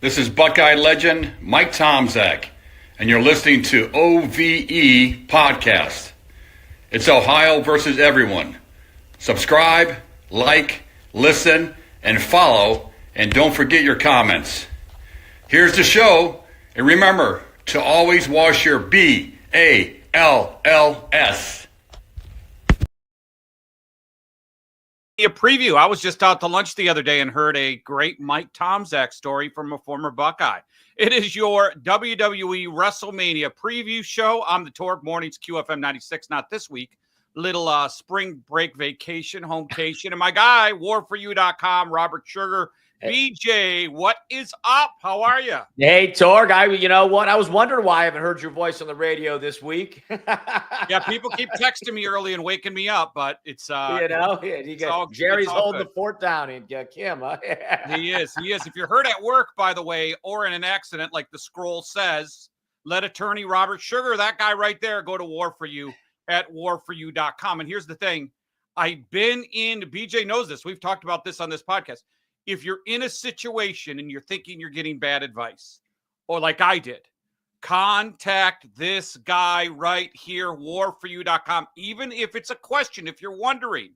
This is Buckeye legend Mike Tomczak, and you're listening to OVE Podcast. It's Ohio versus everyone. Subscribe, like, listen, and follow, and don't forget your comments. Here's the show, and remember to always wash your BALLS. A preview. I was just out to lunch the other day and heard a great Mike Tomczak story from a former Buckeye. It is your WWE WrestleMania preview show. I'm the Torg Mornings QFM 96. Not this week. Little spring break vacation, homecation. And my guy, warforyou.com, Robert Sugar. BJ, what is up? How are you? Hey, Torg. You know what? I was wondering why I haven't heard your voice on the radio this week. Yeah, people keep texting me early and waking me up, but it's Jerry's holding the fort down in Kim. Huh? He is. If you're hurt at work, by the way, or in an accident, like the scroll says, let attorney Robert Sugar, that guy right there, go to War for You at warforyou.com. And here's the thing. I've been in, BJ knows this. We've talked about this on this podcast. If you're in a situation and you're thinking you're getting bad advice, or like I did, contact this guy right here, warforyou.com. Even if it's a question, if you're wondering,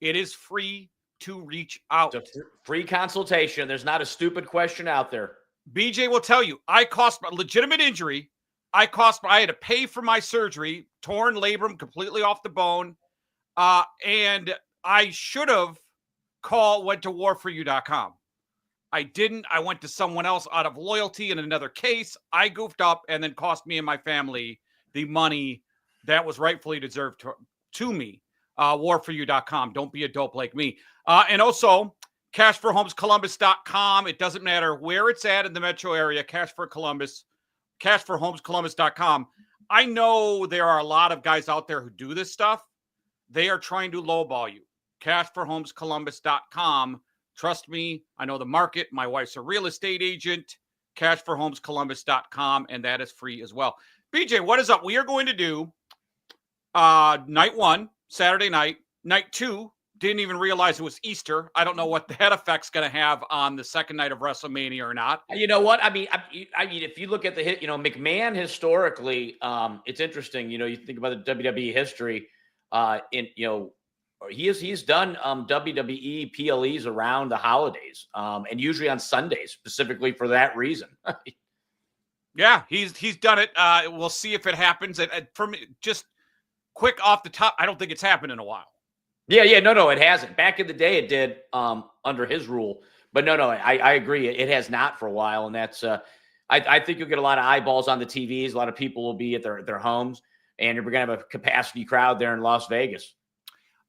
it is free to reach out. It's a free consultation. There's not a stupid question out there. BJ will tell you, I cost a legitimate injury. I had to pay for my surgery, torn labrum completely off the bone. And I should have went to warforyou.com. I didn't. I went to someone else out of loyalty in another case. I goofed up and then cost me and my family the money that was rightfully deserved to me. Warforyou.com. Don't be a dope like me. And also, cashforhomescolumbus.com. It doesn't matter where it's at in the metro area. Cashforhomescolumbus.com. I know there are a lot of guys out there who do this stuff. They are trying to lowball you. Cashforhomescolumbus.com. Trust me, I know the market. My wife's a real estate agent. Cashforhomescolumbus.com, and that is free as well. BJ, what is up? We are going to do night one, Saturday night. Night two, didn't even realize it was Easter. I don't know what that effect's going to have on the second night of WrestleMania or not. You know what? I mean, if you look at the McMahon historically, it's interesting. You think about the WWE history. He's done WWE PLEs around the holidays, and usually on Sundays, specifically for that reason. Yeah, he's done it. We'll see if it happens. For me, just quick off the top, I don't think it's happened in a while. Yeah, no, it hasn't. Back in the day, it did under his rule, but no, I agree, it has not for a while, and that's I think you'll get a lot of eyeballs on the TVs. A lot of people will be at their homes, and we're gonna have a capacity crowd there in Las Vegas.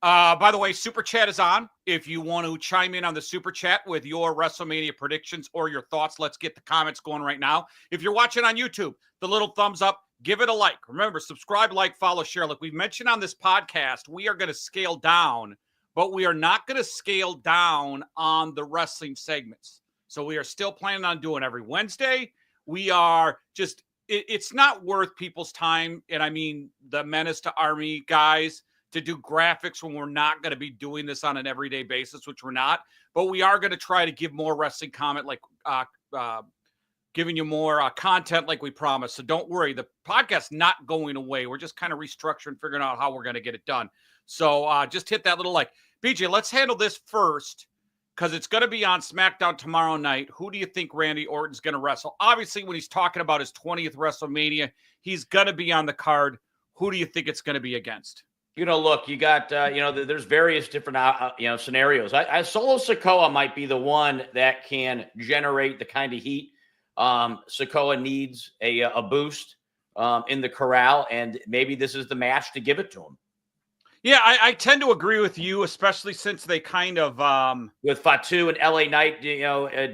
By the way, Super Chat is on. If you want to chime in on the Super Chat with your WrestleMania predictions or your thoughts, let's get the comments going right now. If you're watching on YouTube, the little thumbs up, give it a like. Remember, subscribe, like, follow, share. Like we've mentioned on this podcast, we are going to scale down, but we are not going to scale down on the wrestling segments. So we are still planning on doing every Wednesday. We are just, it's not worth people's time. And I mean, the Menace to Army guys, to do graphics when we're not going to be doing this on an everyday basis, which we're not, but we are going to try to give more wrestling comment, like giving you more content like we promised. So don't worry, the podcast's not going away. We're just kind of restructuring, figuring out how we're going to get it done. So just hit that little like. BJ, let's handle this first because it's going to be on SmackDown tomorrow night. Who do you think Randy Orton's going to wrestle? Obviously, when he's talking about his 20th WrestleMania, he's going to be on the card. Who do you think it's going to be against? Look, you got, there's various different, scenarios. Solo Sikoa might be the one that can generate the kind of heat Sikoa needs a boost in the corral, and maybe this is the match to give it to him. Yeah, I tend to agree with you, especially since they kind of with Fatu and LA Knight,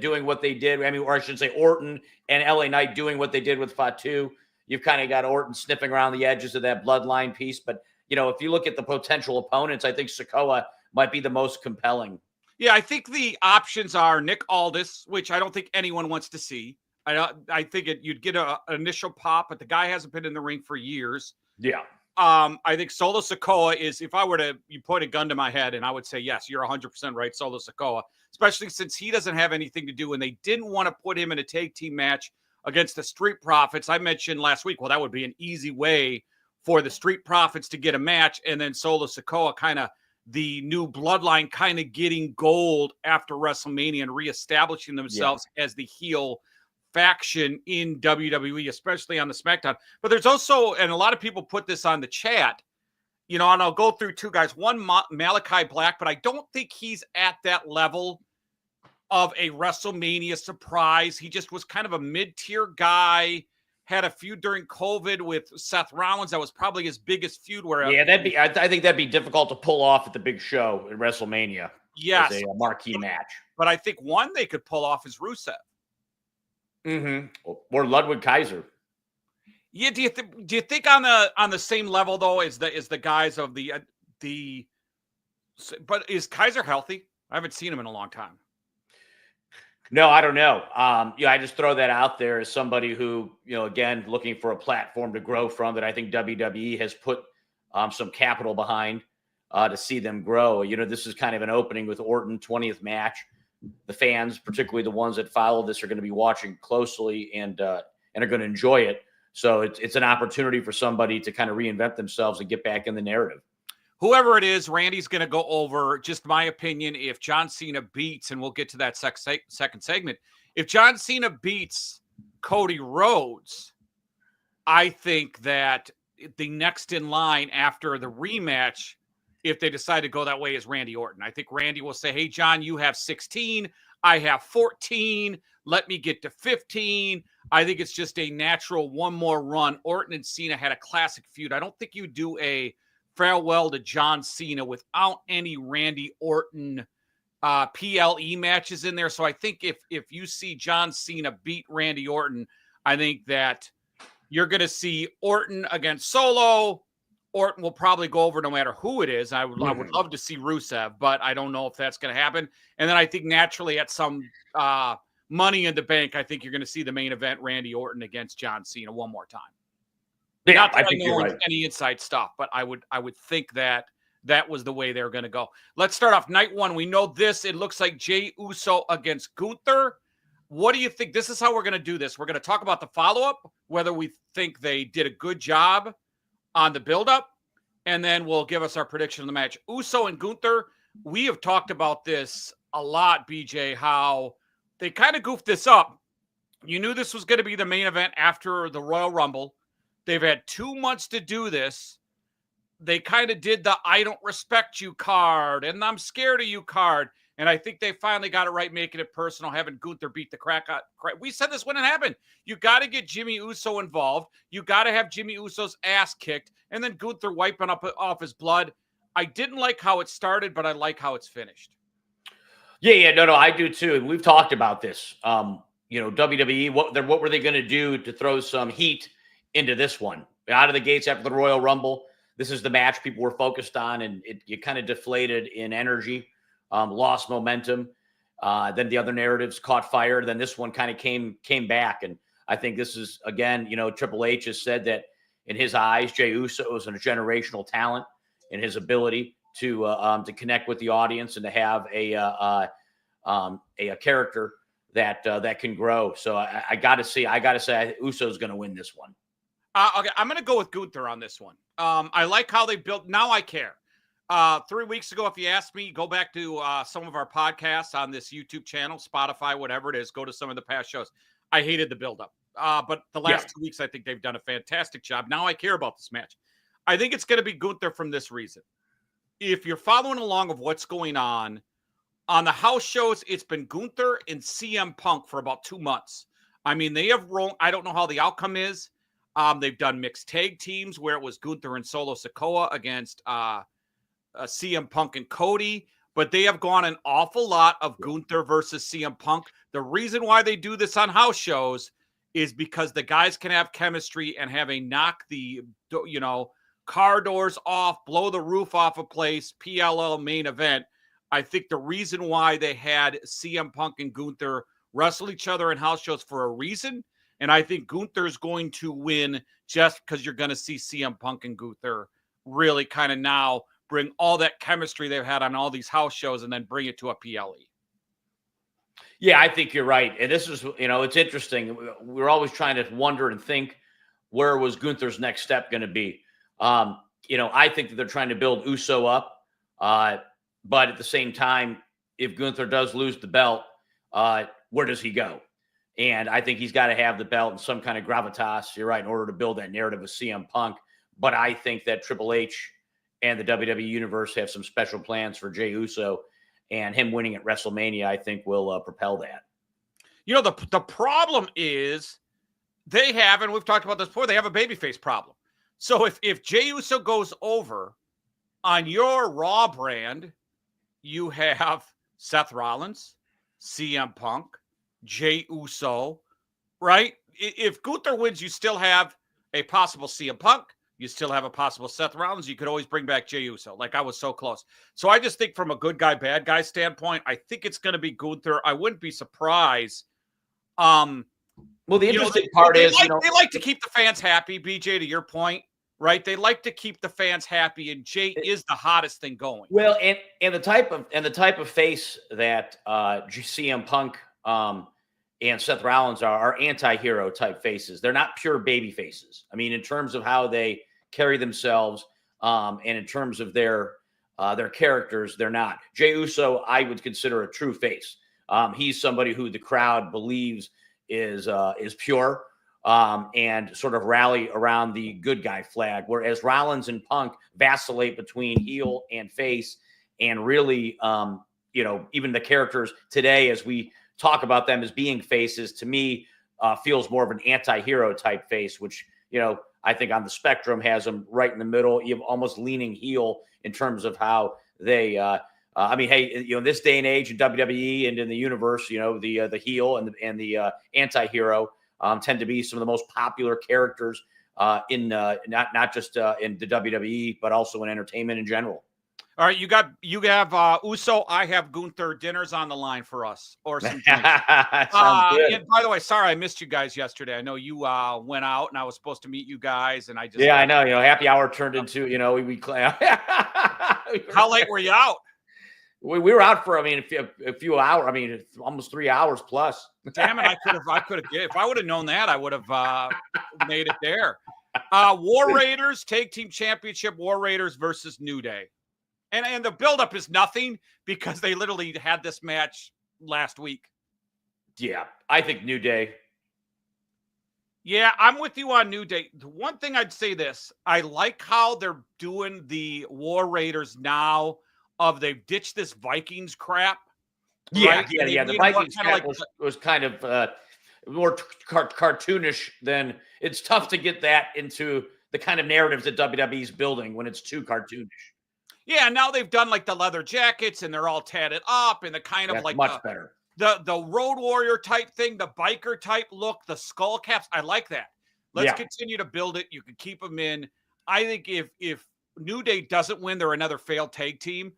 doing what they did. I mean, or I should say Orton and LA Knight doing what they did with Fatu. You've kind of got Orton sniffing around the edges of that bloodline piece, but if you look at the potential opponents, I think Sikoa might be the most compelling. Yeah, I think the options are Nick Aldis, which I don't think anyone wants to see. I think you'd get an initial pop, but the guy hasn't been in the ring for years. Yeah. I think Solo Sikoa is, if I were to, you point a gun to my head and I would say, yes, you're 100% right, Solo Sikoa, especially since he doesn't have anything to do and they didn't want to put him in a tag team match against the Street Profits. I mentioned last week, well, that would be an easy way for the Street Profits to get a match. And then Solo Sikoa, kind of the new bloodline, kind of getting gold after WrestleMania and reestablishing themselves as the heel faction in WWE, especially on the SmackDown. But there's also, and a lot of people put this on the chat, and I'll go through two guys. One, Malachi Black, but I don't think he's at that level of a WrestleMania surprise. He just was kind of a mid-tier guy, had a feud during COVID with Seth Rollins. That was probably his biggest feud. Where I think that'd be difficult to pull off at the big show at WrestleMania. Yes. As a marquee match. But I think one they could pull off is Rusev. Mm-hmm. Or Ludwig Kaiser. Yeah, do you think on the same level though as the guys of the but is Kaiser healthy? I haven't seen him in a long time. No, I don't know. I just throw that out there as somebody who, again, looking for a platform to grow from, that I think WWE has put some capital behind to see them grow. This is kind of an opening with Orton, 20th match. The fans, particularly the ones that follow this, are going to be watching closely and are going to enjoy it. So it's an opportunity for somebody to kind of reinvent themselves and get back in the narrative. Whoever it is, Randy's going to go over, just my opinion, if John Cena beats, and we'll get to that second segment, if John Cena beats Cody Rhodes, I think that the next in line after the rematch, if they decide to go that way, is Randy Orton. I think Randy will say, hey, John, you have 16. I have 14. Let me get to 15. I think it's just a natural one more run. Orton and Cena had a classic feud. I don't think you do a farewell to John Cena without any Randy Orton PLE matches in there. So I think if you see John Cena beat Randy Orton, I think that you're going to see Orton against Solo. Orton will probably go over no matter who it is. I would love to see Rusev, but I don't know if that's going to happen. And then I think naturally at some Money in the Bank, I think you're going to see the main event, Randy Orton against John Cena one more time. Yeah, Not that I think you're right. Any inside stuff, but I would think that was the way they're going to go. Let's start off night one. We know this. It looks like Jey Uso against Gunther. What do you think? This is how we're going to do this. We're going to talk about the follow-up, whether we think they did a good job on the build-up, and then we'll give us our prediction of the match. Uso and Gunther, we have talked about this a lot, BJ, how they kind of goofed this up. You knew this was going to be the main event after the Royal Rumble. They've had 2 months to do this. They kind of did the I don't respect you card and I'm scared of you card. And I think they finally got it right, making it personal, having Gunther beat the crap out. We said this when it happened. You got to get Jimmy Uso involved. You got to have Jimmy Uso's ass kicked, and then Gunther wiping off his blood. I didn't like how it started, but I like how it's finished. Yeah, no, I do too. And we've talked about this. WWE, what were they going to do to throw some heat into this one? Out of the gates after the Royal Rumble, this is the match people were focused on, and it kind of deflated in energy. Lost momentum. Then the other narratives caught fire. Then this one kind of came back. And I think this is, again, Triple H has said that in his eyes, Jey Uso is a generational talent in his ability to connect with the audience and to have a character that can grow. So I got to say Uso's going to win this one. Okay, I'm going to go with Gunther on this one. I like how they built. Now I care. 3 weeks ago, if you asked me, go back to some of our podcasts on this YouTube channel, Spotify, whatever it is, go to some of the past shows. I hated the buildup. But the last 2 weeks, I think they've done a fantastic job. Now I care about this match. I think it's going to be Gunther from this reason. If you're following along of what's going on the house shows, it's been Gunther and CM Punk for about 2 months. I mean, they have rolled. I don't know how the outcome is. They've done mixed tag teams where it was Gunther and Solo Sikoa against CM Punk and Cody, but they have gone an awful lot of Gunther versus CM Punk. The reason why they do this on house shows is because the guys can have chemistry and have a knock the, car doors off, blow the roof off a place, PLL main event. I think the reason why they had CM Punk and Gunther wrestle each other in house shows for a reason, And I think Gunther's going to win just because you're going to see CM Punk and Gunther really kind of now bring all that chemistry they've had on all these house shows and then bring it to a PLE. Yeah, I think you're right. And this is, it's interesting. We're always trying to wonder and think, where was Gunther's next step going to be? I think that they're trying to build Uso up. But at the same time, if Gunther does lose the belt, where does he go? And I think he's got to have the belt in some kind of gravitas, you're right, in order to build that narrative of CM Punk. But I think that Triple H and the WWE Universe have some special plans for Jey Uso, and him winning at WrestleMania, I think, will propel that. The problem is they have, and we've talked about this before, they have a babyface problem. So if Jey Uso goes over on your Raw brand, you have Seth Rollins, CM Punk, Jey Uso, right? If Gunther wins, you still have a possible CM Punk. You still have a possible Seth Rollins. You could always bring back Jey Uso. Like, I was so close. So I just think from a good guy, bad guy standpoint, I think it's going to be Gunther. I wouldn't be surprised. Well, the interesting part is, they like to keep the fans happy, BJ, to your point, right? They like to keep the fans happy, and Jey is the hottest thing going. Well, and the type of face that CM Punk and Seth Rollins are anti-hero type faces. They're not pure baby faces. I mean, in terms of how they carry themselves, and in terms of their characters, they're not. Jey Uso, I would consider a true face. He's somebody who the crowd believes is pure, and sort of rally around the good guy flag, whereas Rollins and Punk vacillate between heel and face, and really, even the characters today, as we talk about them as being faces, to me, feels more of an anti-hero type face, which, I think on the spectrum has them right in the middle, almost leaning heel in terms of how they, hey, this day and age in WWE and in the universe, the heel and the anti-hero tend to be some of the most popular characters in not just in the WWE, but also in entertainment in general. All right, you have Uso. I have Gunther. Dinner's on the line for us, or some drinks. Sounds good. And by the way, sorry I missed you guys yesterday. I know you went out, and I was supposed to meet you guys, and I just I know. Happy hour turned into we How late were you out? We were out for a few hours. Almost 3 hours plus. Damn it! I could have. If I would have known that, I would have made it there. War Raiders Tag Team Championship. War Raiders versus New Day. And the buildup is nothing because they literally had this match last week. Yeah, I think New Day. Yeah, I'm with you on New Day. The one thing I'd say this, I like how they're doing the War Raiders now. They've ditched this Vikings crap. Right? Yeah. The Vikings crap was kind of more cartoonish than. It's tough to get that into the kind of narratives that WWE's building when it's too cartoonish. Yeah, now they've done like the leather jackets and they're all tatted up and the kind of like much better. The Road Warrior type thing, the biker type look, the skull caps. I like that. Let's continue to build it. You can keep them in. I think if New Day doesn't win, they're another failed tag team.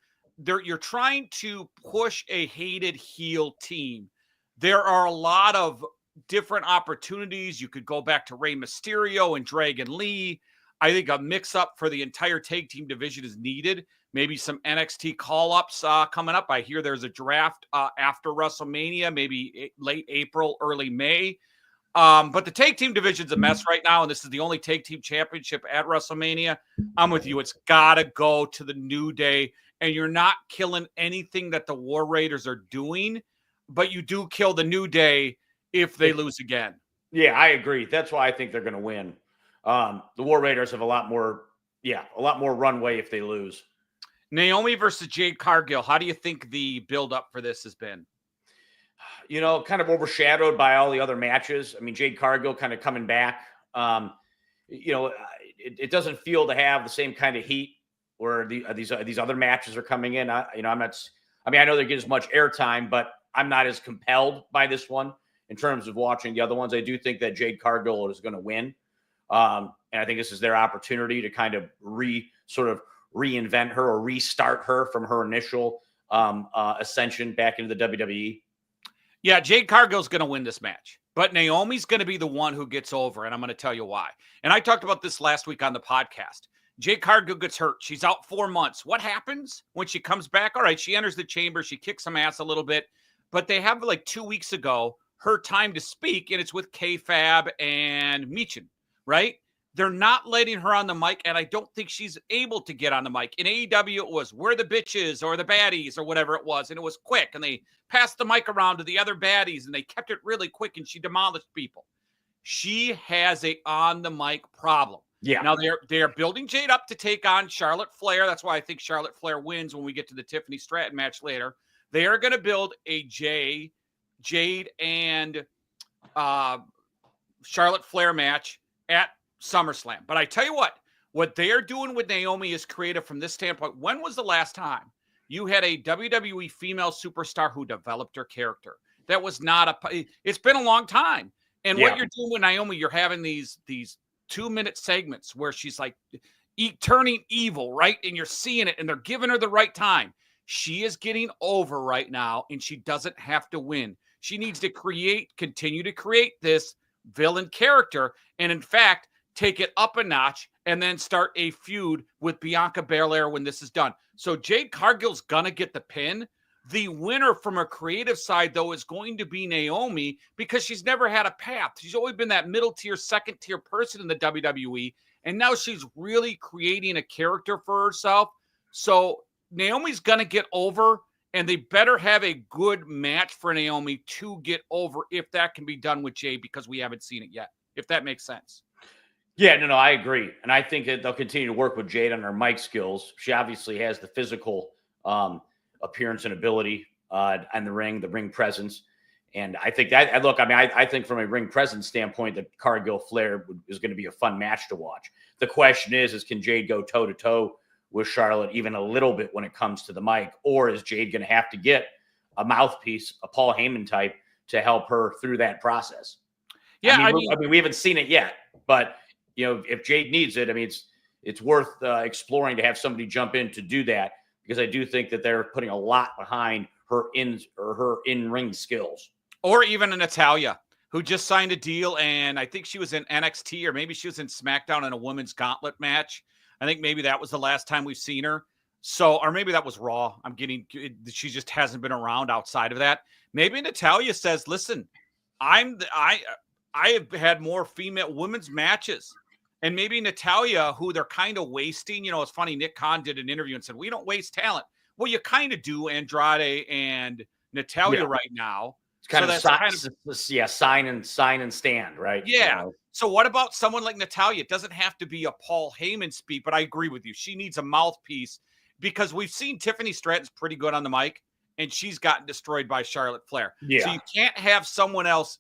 You're trying to push a hated heel team. There are a lot of different opportunities. You could go back to Rey Mysterio and Dragon Lee. I think a mix-up for the entire tag team division is needed. Maybe some NXT call-ups coming up. I hear there's a draft after WrestleMania, maybe late April, early May. But the tag team division's a mess right now, and this is the only tag team championship at WrestleMania. I'm with you. It's got to go to the New Day, and you're not killing anything that the War Raiders are doing, but you do kill the New Day if they lose again. Yeah, I agree. That's why I think they're going to win. The War Raiders have a lot more runway if they lose. Naomi versus Jade Cargill. How do you think the build-up for this has been? Kind of overshadowed by all the other matches. I mean, Jade Cargill kind of coming back. It doesn't feel to have the same kind of heat where these other matches are coming in. I know they get as much airtime, but I'm not as compelled by this one in terms of watching the other ones. I do think that Jade Cargill is going to win. And I think this is their opportunity to kind of reinvent her or restart her from her initial ascension back into the WWE. Yeah, Jade Cargill's going to win this match, but Naomi's going to be the one who gets over, and I'm going to tell you why. And I talked about this last week on the podcast. Jade Cargill gets hurt. She's out 4 months. What happens when she comes back? All right, she enters the chamber. She kicks some ass a little bit, but they have like 2 weeks ago her time to speak, and it's with K-Fab and Michin, right? They're not letting her on the mic, and I don't think she's able to get on the mic. In AEW, it was "we're the bitches" or "the baddies" or whatever it was, and it was quick, and they passed the mic around to the other baddies, and they kept it really quick, and she demolished people. She has a on the mic problem. Yeah. Now they're building Jade up to take on Charlotte Flair. That's why I think Charlotte Flair wins when we get to the Tiffany Stratton match later. They are going to build a Jade and Charlotte Flair match at SummerSlam. But I tell you what they are doing with Naomi is creative from this standpoint. When was the last time you had a WWE female superstar who developed her character? That was not it's been a long time. And what you're doing with Naomi, you're having these 2-minute segments where she's like turning evil, right? And you're seeing it, and they're giving her the right time. She is getting over right now, and she doesn't have to win. She needs to continue to create this villain character, and in fact, take it up a notch, and then start a feud with Bianca Belair when this is done. So Jade Cargill's gonna get the pin. The winner from a creative side, though, is going to be Naomi, because she's never had a path. She's always been that middle tier, second tier person in the WWE. And now she's really creating a character for herself. So Naomi's going to get over, and they better have a good match for Naomi to get over, if that can be done with Jade, because we haven't seen it yet, if that makes sense. Yeah, no, I agree. And I think that they'll continue to work with Jade on her mic skills. She obviously has the physical appearance and ability on the ring presence. And I think that, I think from a ring presence standpoint, that Cargill Flair is going to be a fun match to watch. The question is can Jade go toe to toe with Charlotte even a little bit when it comes to the mic? Or is Jade going to have to get a mouthpiece, a Paul Heyman type, to help her through that process? Yeah. I mean, we haven't seen it yet, but if Jade needs it, it's worth exploring to have somebody jump in to do that, because I do think that they're putting a lot behind her in-ring skills. Or even a Natalya, who just signed a deal, and I think she was in NXT, or maybe she was in SmackDown in a women's gauntlet match. I think maybe that was the last time we've seen her. So, or maybe that was Raw. She just hasn't been around outside of that. Maybe Natalya says, listen, I have had more women's matches. And maybe Natalya, who they're kind of wasting, it's funny, Nick Khan did an interview and said, we don't waste talent. Well, you kind of do, Andrade and Natalya right now. It's kind of sign and stand, right? Yeah. So what about someone like Natalya? It doesn't have to be a Paul Heyman speak, but I agree with you. She needs a mouthpiece, because we've seen Tiffany Stratton's pretty good on the mic, and she's gotten destroyed by Charlotte Flair. Yeah. So you can't have someone else.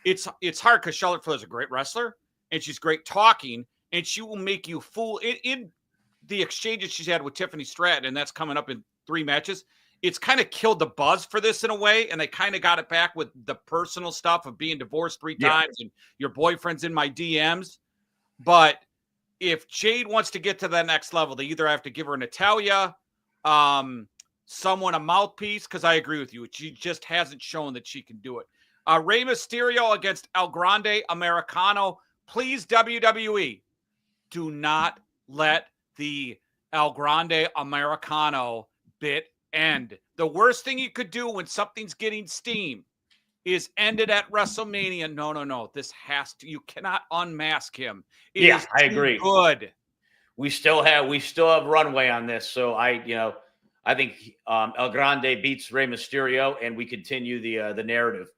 It's hard, because Charlotte Flair is a great wrestler, and she's great talking, and she will make you fool in the exchanges she's had with Tiffany Stratton, and that's coming up in 3 matches. It's kind of killed the buzz for this in a way, and they kind of got it back with the personal stuff of being divorced 3 times and your boyfriend's in my DMs. But if Jade wants to get to that next level, they either have to give her Natalya, someone a mouthpiece, because I agree with you. She just hasn't shown that she can do it. Rey Mysterio against El Grande Americano. Please, WWE, do not let the El Grande Americano bit end. The worst thing you could do when something's getting steam is end it at WrestleMania. No. You cannot unmask him. I agree. Good. We still have runway on this. So I think El Grande beats Rey Mysterio, and we continue the narrative.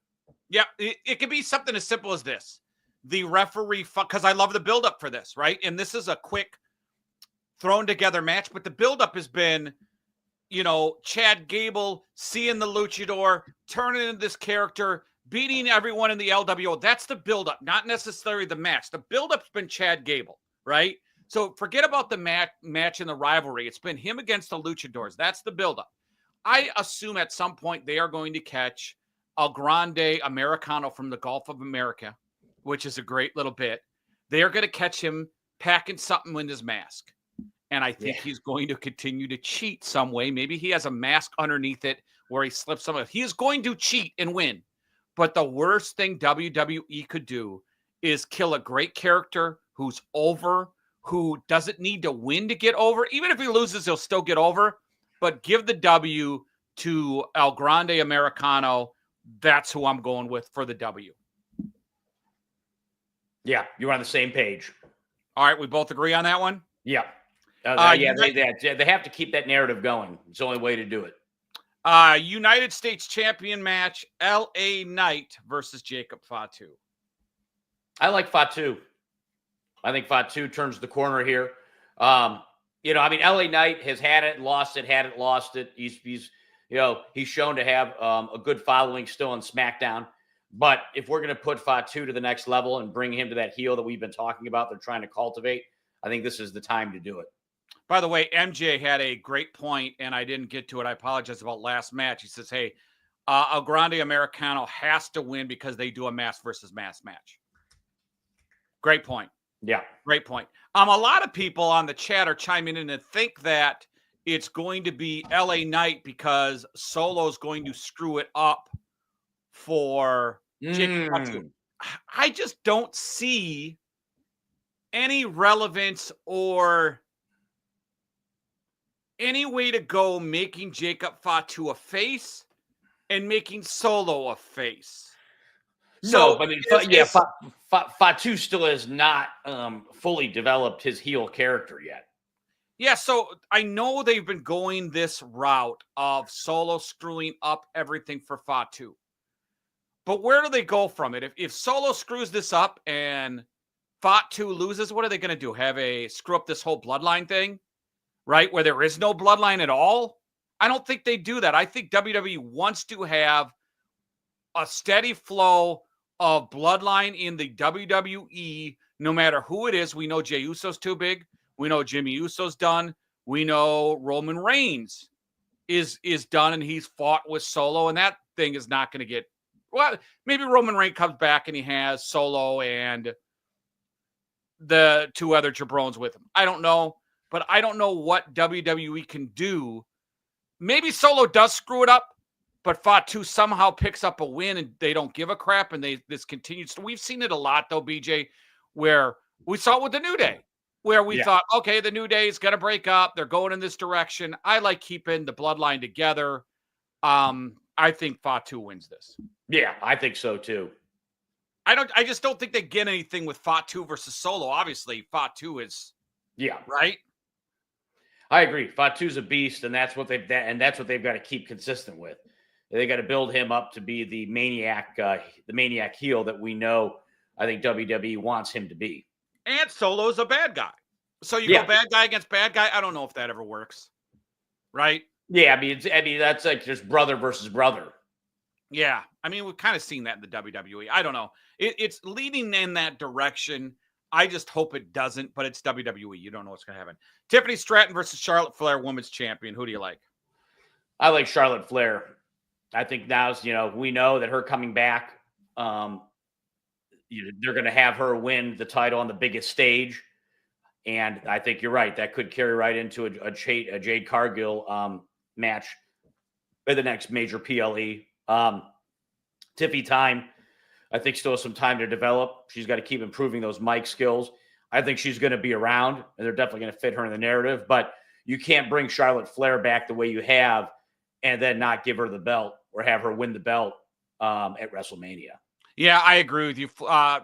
Yeah, it could be something as simple as this. The referee, because I love the buildup for this, right? And this is a quick thrown together match, but the buildup has been, Chad Gable seeing the luchador, turning into this character, beating everyone in the LWO. That's the buildup, not necessarily the match. The buildup's been Chad Gable, right? So forget about the match and the rivalry. It's been him against the luchadors. That's the buildup. I assume at some point they are going to catch El Grande Americano from the Gulf of America, which is a great little bit. They are going to catch him packing something in his mask. And I think he's going to continue to cheat some way. Maybe he has a mask underneath it where he slips some of it. He is going to cheat and win. But the worst thing WWE could do is kill a great character who's over, who doesn't need to win to get over. Even if he loses, he'll still get over. But give the W to El Grande Americano. That's who I'm going with for the W. Yeah, you're on the same page. All right, we both agree on that one? Yeah. They have to keep that narrative going. It's the only way to do it. United States champion match, LA Knight versus Jacob Fatu. I like Fatu. I think Fatu turns the corner here. LA Knight has had it, lost it. He's shown to have a good following still on SmackDown. But if we're going to put Fatu to the next level and bring him to that heel that we've been talking about, they're trying to cultivate, I think this is the time to do it. By the way, MJ had a great point, and I didn't get to it. I apologize about last match. He says, hey, El Grande Americano has to win because they do a mass versus mass match. Great point. Yeah. Great point. A lot of people on the chat are chiming in and think that it's going to be LA Knight because Solo's going to screw it up for Jacob Fatu. I just don't see any relevance or any way to go making Jacob Fatu a face and making Solo a face. So, Fatu still has not fully developed his heel character yet. Yeah, so I know they've been going this route of Solo screwing up everything for Fatu. But where do they go from it? If Solo screws this up and Fatu loses, what are they going to do? Have a screw up this whole bloodline thing? Right? Where there is no bloodline at all? I don't think they do that. I think WWE wants to have a steady flow of bloodline in the WWE, no matter who it is. We know Jey Uso's too big. We know Jimmy Uso's done. We know Roman Reigns is done, and he's fought with Solo, and that thing is not going to get. Well, maybe Roman Reigns comes back and he has Solo and the two other jabrones with him. I don't know, but I don't know what WWE can do. Maybe Solo does screw it up, but Fatu somehow picks up a win and they don't give a crap, and this continues. We've seen it a lot, though, BJ, where we saw it with the New Day, where we thought, okay, the New Day is going to break up. They're going in this direction. I like keeping the bloodline together. I think Fatu wins this. Yeah, I think so too. I just don't think they get anything with Fatu versus Solo. Obviously, Fatu is right. I agree. Fatu's a beast, and that's what they've got to keep consistent with. They got to build him up to be the maniac heel that we know. I think WWE wants him to be. And Solo's a bad guy, so you go bad guy against bad guy. I don't know if that ever works, right? Yeah, I mean that's like just brother versus brother. Yeah, I mean we've kind of seen that in the WWE. I don't know. It's leading in that direction. I just hope it doesn't, but it's WWE. You don't know what's going to happen. Tiffany Stratton versus Charlotte Flair, women's champion. Who do you like? I like Charlotte Flair. I think now's, we know that her coming back, they're going to have her win the title on the biggest stage. And I think you're right. That could carry right into a Jade Cargill match for the next major PLE. Tiffy time, I think still has some time to develop. She's got to keep improving those mic skills. I think she's going to be around, and they're definitely going to fit her in the narrative. But you can't bring Charlotte Flair back the way you have and then not give her the belt or have her win the belt at WrestleMania. Yeah, I agree with you.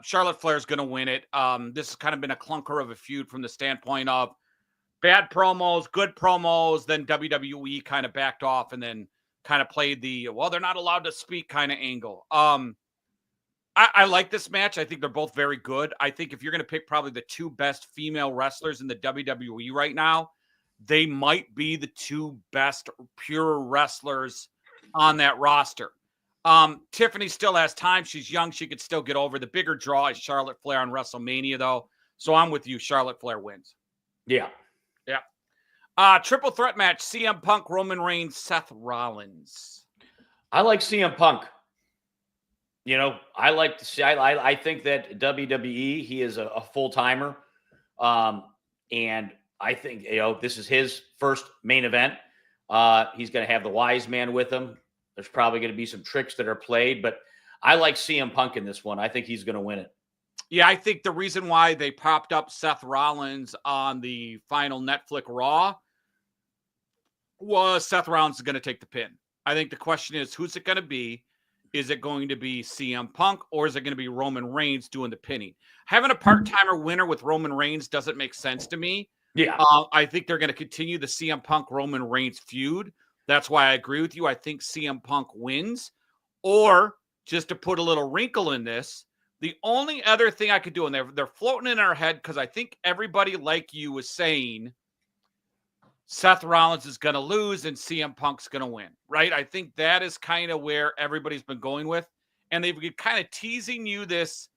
Charlotte Flair's going to win it. This has kind of been a clunker of a feud from the standpoint of bad promos, good promos. Then WWE kind of backed off and then kind of played the, they're not allowed to speak kind of angle. I like this match. I think they're both very good. I think if you're going to pick probably the two best female wrestlers in the WWE right now, they might be the two best pure wrestlers on that roster. Tiffany still has time. She's young. She could still get over. The bigger draw is Charlotte Flair on WrestleMania, though. So I'm with you. Charlotte Flair wins. Yeah. Triple threat match, CM Punk, Roman Reigns, Seth Rollins. I like CM Punk. I like to see, I think that WWE, he is a full-timer. And I think, this is his first main event. He's going to have the wise man with him. There's probably going to be some tricks that are played, but I like CM Punk in this one. I think he's going to win it. Yeah, I think the reason why they popped up Seth Rollins on the final Netflix Raw was Seth Rollins is going to take the pin. I think the question is, who's it going to be? Is it going to be CM Punk or is it going to be Roman Reigns doing the pinning? Having a part-timer winner with Roman Reigns doesn't make sense to me. Yeah. I think they're going to continue the CM Punk Roman Reigns feud. That's why I agree with you. I think CM Punk wins. Or just to put a little wrinkle in this, the only other thing I could do, and they're floating in our head because I think everybody like you was saying Seth Rollins is going to lose and CM Punk's going to win, right? I think that is kind of where everybody's been going with. And they've been kind of teasing you this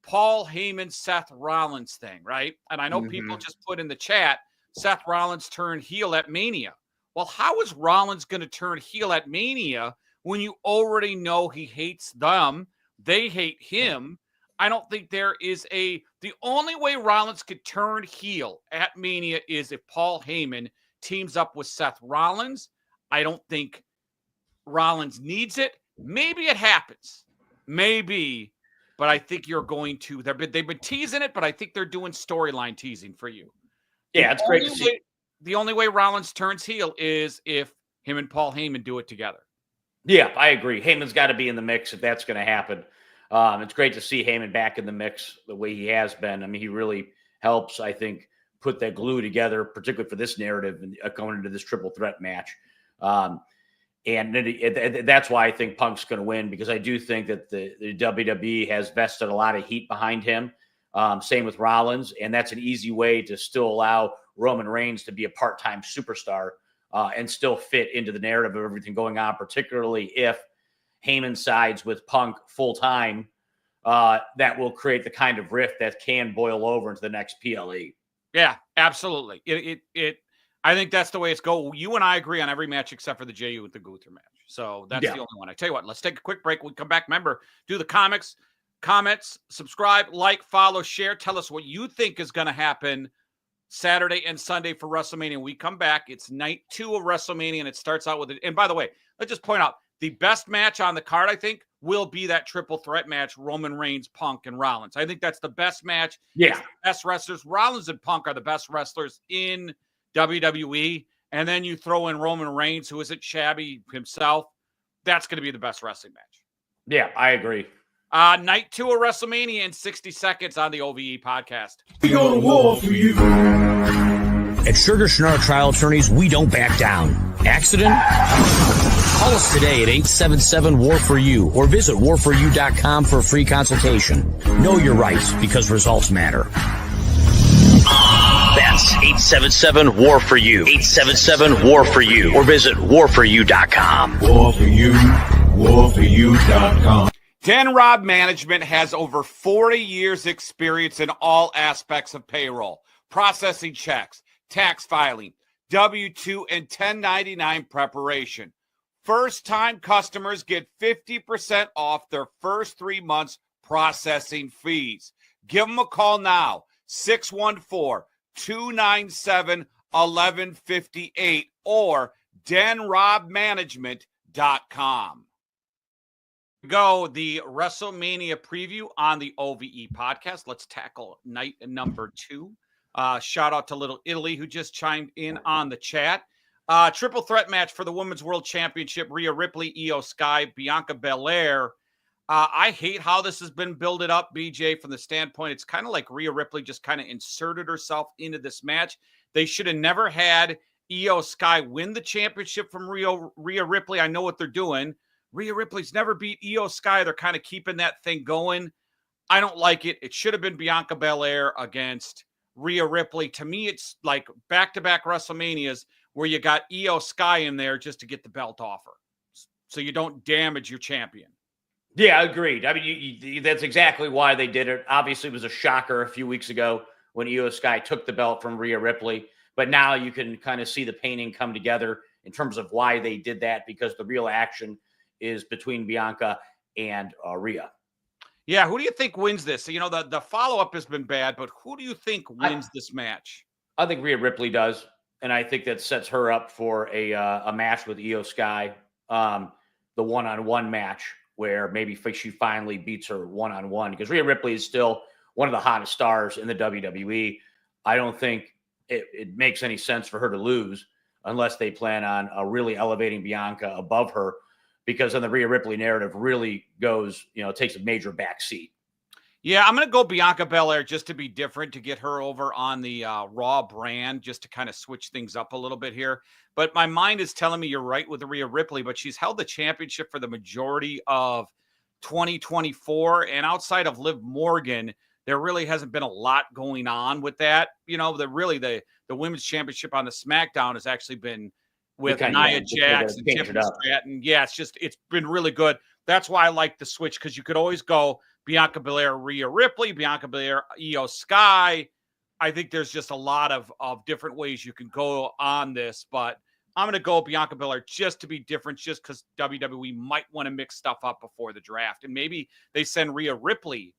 Paul Heyman, Seth Rollins thing, right? And I know people just put in the chat, Seth Rollins turned heel at Mania. Well, how is Rollins going to turn heel at Mania when you already know he hates them? They hate him. I don't think there is the only way Rollins could turn heel at Mania is if Paul Heyman teams up with Seth Rollins. I don't think Rollins needs it. Maybe it happens. Maybe. But I think you're going to. They've been teasing it, but I think they're doing storyline teasing for you. Yeah, it's great to see. The only way Rollins turns heel is if him and Paul Heyman do it together. Yeah, I agree. Heyman's got to be in the mix if that's going to happen. It's great to see Heyman back in the mix the way he has been. I mean, he really helps, I think, put that glue together, particularly for this narrative and going into this triple threat match. And that's why I think Punk's going to win, because I do think that the WWE has vested a lot of heat behind him. Same with Rollins. And that's an easy way to still allow Roman Reigns to be a part-time superstar and still fit into the narrative of everything going on, particularly if Heyman sides with Punk full-time. That will create the kind of rift that can boil over into the next PLE. Yeah, absolutely. I think that's the way it's go. You and I agree on every match except for the JU with the Gunther match. So that's the only one. I tell you what, let's take a quick break. When we come back, remember, do the comments, subscribe, like, follow, share. Tell us what you think is going to happen Saturday and Sunday for WrestleMania. When we come back, it's night 2 of WrestleMania, and it starts out with it. And by the way, let's just point out, the best match on the card, I think, will be that triple threat match, Roman Reigns, Punk, and Rollins. I think that's the best match. Yeah. It's the best wrestlers. Rollins and Punk are the best wrestlers in WWE. And then you throw in Roman Reigns, who isn't shabby himself. That's going to be the best wrestling match. Yeah, I agree. Night 2 of WrestleMania in 60 seconds on the OVE podcast. We go to war for you. At Sugar Schnarr Trial Attorneys, we don't back down. Accident? Call us today at 877-WAR-FOR-YOU or visit warforyou.com for a free consultation. Know your rights, because results matter. That's 877-WAR-FOR-YOU. 877-WAR-FOR-YOU or visit warforyou.com. War for you. Warforyou.com. Den Rob Management has over 40 years experience in all aspects of payroll, processing checks, tax filing, W-2 and 1099 preparation. First-time customers get 50% off their first 3 months processing fees. Give them a call now, 614-297-1158 or denrobmanagement.com. Go the WrestleMania preview on the OVE podcast. Let's tackle night number 2. Shout out to Little Italy, who just chimed in on the chat. Triple threat match for the Women's World Championship. Rhea Ripley, Io Sky, Bianca Belair. I hate how this has been builded up, BJ, from the standpoint. It's kind of like Rhea Ripley just kind of inserted herself into this match. They should have never had Io Sky win the championship from Rhea Ripley. I know what they're doing. Rhea Ripley's never beat Io Sky. They're kind of keeping that thing going. I don't like it. It should have been Bianca Belair against Rhea Ripley. To me, it's like back-to-back WrestleManias where you got Io Sky in there just to get the belt off her, so you don't damage your champion. Yeah, agreed. I mean, that's exactly why they did it. Obviously, it was a shocker a few weeks ago when Io Sky took the belt from Rhea Ripley. But now you can kind of see the painting come together in terms of why they did that, because the real action is between Bianca and Rhea. Yeah, who do you think wins this? You know, the follow-up has been bad, but who do you think wins this match? I think Rhea Ripley does, and I think that sets her up for a match with Io Sky, the one-on-one match where maybe she finally beats her one-on-one, because Rhea Ripley is still one of the hottest stars in the WWE. I don't think it makes any sense for her to lose unless they plan on really elevating Bianca above her, because then the Rhea Ripley narrative really goes, takes a major back seat. Yeah, I'm going to go Bianca Belair just to be different, to get her over on the Raw brand, just to kind of switch things up a little bit here. But my mind is telling me you're right with Rhea Ripley, but she's held the championship for the majority of 2024. And outside of Liv Morgan, there really hasn't been a lot going on with that. The women's championship on the SmackDown has actually been with Nia Jax and Tiffany Stratton. Yeah, it's been really good. That's why I like the switch, because you could always go Bianca Belair, Rhea Ripley, Bianca Belair, Io Sky. I think there's just a lot of different ways you can go on this, but I'm going to go Bianca Belair just to be different, just because WWE might want to mix stuff up before the draft. And maybe they send Rhea Ripley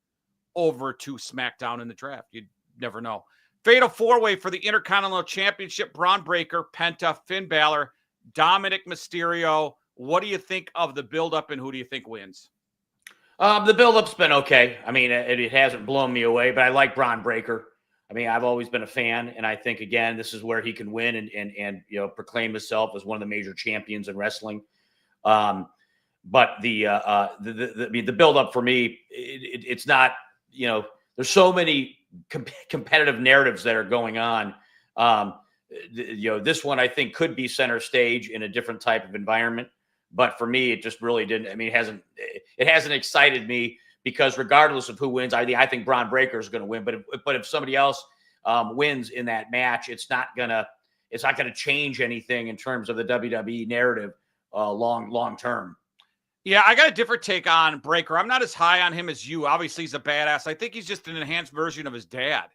over to SmackDown in the draft. You'd never know. Fatal four-way for the Intercontinental Championship: Braun Breaker, Penta, Finn Balor, Dominic Mysterio. What do you think of the buildup, and who do you think wins? The build-up's been okay. I mean, it hasn't blown me away, but I like Braun Breaker. I mean, I've always been a fan, and I think, again, this is where he can win and proclaim himself as one of the major champions in wrestling. But the build-up for me, it's not, there's so many competitive narratives that are going on. This one I think could be center stage in a different type of environment. But for me, it just really didn't. I mean, it hasn't excited me, because regardless of who wins, I think Braun Breaker is going to win. But if somebody else wins in that match, it's not gonna change anything in terms of the WWE narrative long term. Yeah, I got a different take on Breaker. I'm not as high on him as you. Obviously, he's a badass. I think he's just an enhanced version of his dad.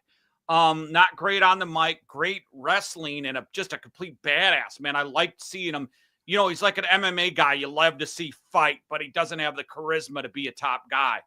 Not great on the mic, great wrestling, and just a complete badass, man. I liked seeing him. He's like an MMA guy you love to see fight, but he doesn't have the charisma to be a top guy.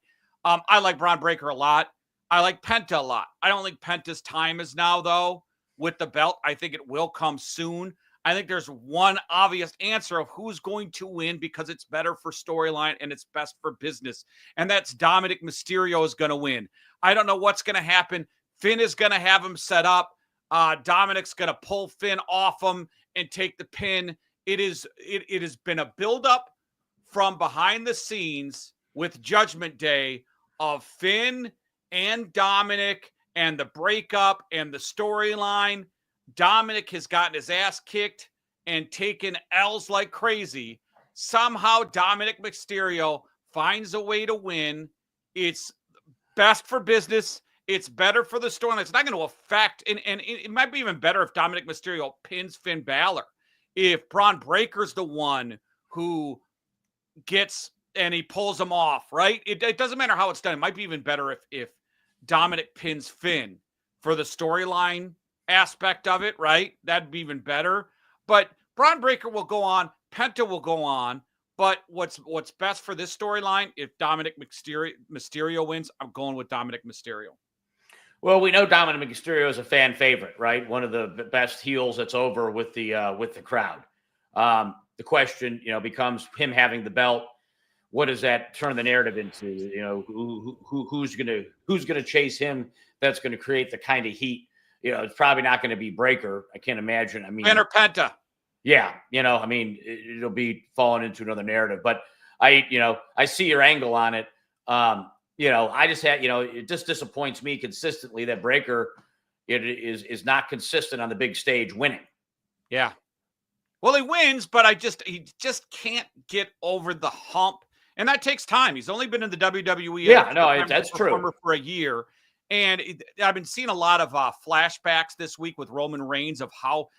I like Braun Breaker a lot. I like Penta a lot. I don't think Penta's time is now, though, with the belt. I think it will come soon. I think there's one obvious answer of who's going to win, because it's better for storyline and it's best for business. And that's Dominic Mysterio is going to win. I don't know what's going to happen. Finn is going to have him set up. Dominic's going to pull Finn off him and take the pin. It has been a buildup from behind the scenes with Judgment Day of Finn and Dominic and the breakup and the storyline. Dominic has gotten his ass kicked and taken L's like crazy. Somehow Dominic Mysterio finds a way to win. It's best for business. It's better for the storyline. It's not going to affect, and it might be even better if Dominic Mysterio pins Finn Balor. If Braun Breaker's the one who gets and he pulls him off, right? It doesn't matter how it's done. It might be even better if Dominic pins Finn for the storyline aspect of it, right? That'd be even better. But Braun Breaker will go on. Penta will go on. But what's best for this storyline, if Dominic Mysterio wins, I'm going with Dominic Mysterio. Well, we know Dominic Mysterio is a fan favorite, right? One of the best heels that's over with the crowd. The question, becomes him having the belt. What does that turn the narrative into? Who's gonna chase him? That's going to create the kind of heat. It's probably not going to be Breaker. I can't imagine. I mean, Finn or Penta. Yeah, it'll be falling into another narrative. But I see your angle on it. I just had, it just disappoints me consistently that Breaker is not consistent on the big stage winning. Yeah. Well, he wins, but he just can't get over the hump. And that takes time. He's only been in the WWE. Yeah, no, that's true. For a year. And I've been seeing a lot of flashbacks this week with Roman Reigns of how